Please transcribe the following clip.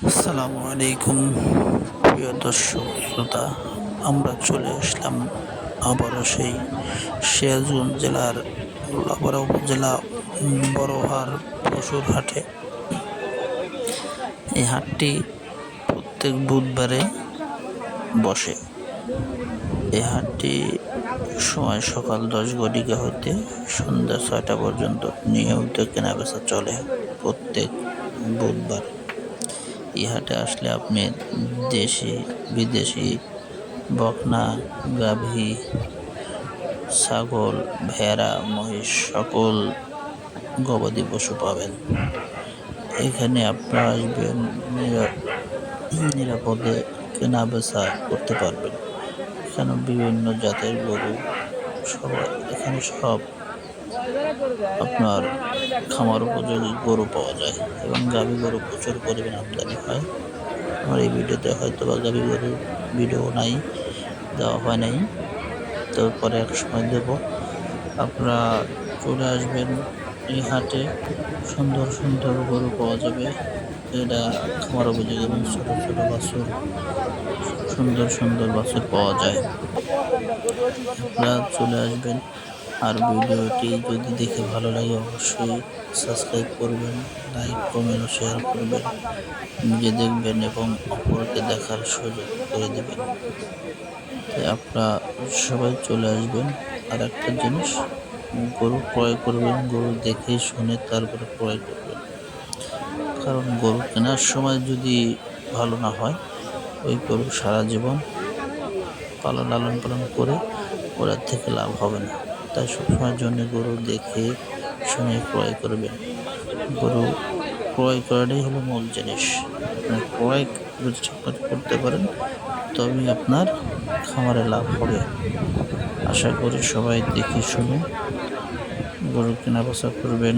আসসালামু আলাইকুম প্রিয় দর্শক শ্রোতা। আমরা চলে আসলাম আবারও সেই সিরাজগঞ্জ জেলার লাউপাড়া উপজেলা বড়হার পশুর হাটে। এই হাটটি প্রত্যেক বুধবারে বসে। এই হাটটি সময় সকাল 10 ঘটিকা হতে সন্ধ্যা 6টা পর্যন্ত নিয়মিত কেনাবেচা চলে প্রত্যেক বুধবার। এই হাটে আসলে আপনি দেশি বিদেশি বকনা, গাভী, ছাগল, ভেড়া, মহিষ সকল গবাদি পশু পাবেন। এখানে আপনারা আসবেন, নিরাপদে কেনা বেচা করতে পারবেন। এখানে বিভিন্ন জাতের গরু এখানে সব আপনার খামার উপযোগী গরু পাওয়া যায় এবং গাভী গরু প্রচুর পরিমাণে আমদানি হয়। আমার এই ভিডিওতে হয়তো বা গাভী গরুর ভিডিও দেওয়া হয় নাই, তো পরে এক সময় দেব। আপনারা চলে আসবেন এই হাটে, সুন্দর সুন্দর গরু পাওয়া যাবে। এটা খামার উপযোগী এবং ছোট ছোট বাছুর, সুন্দর সুন্দর বাছুর পাওয়া যায়। আপনারা চলে আসবেন। আর ভিডিওটি যদি দেখে ভালো লাগে অবশ্যই সাবস্ক্রাইব করবেন, লাইক কমেন্ট ও শেয়ার করবেন, নিজে দেখবেন এবং অপরকে দেখার সুযোগ করে দেবেন। তাই আপনারা সবাই চলে আসবেন। আর একটা জিনিস, গরু ক্রয় করবেন, গরু দেখে শুনে তারপরে ক্রয় করবেন। কারণ গরু কেনার সময় যদি ভালো না হয়, ওই গরু সারা জীবন লালন পালন করে ওরা থেকে লাভ হবে না। তাই সবসময়ের জন্য গরু দেখে শুনে ক্রয় করবেন। গরু ক্রয় করাটাই হলো মূল জিনিস। আপনার ক্রয় যদি ঠিকমতো করতে পারেন তবেই আপনার খামারে লাভ হবে। আশা করি সবাই দেখে শুনে গরু কেনা বেচা করবেন।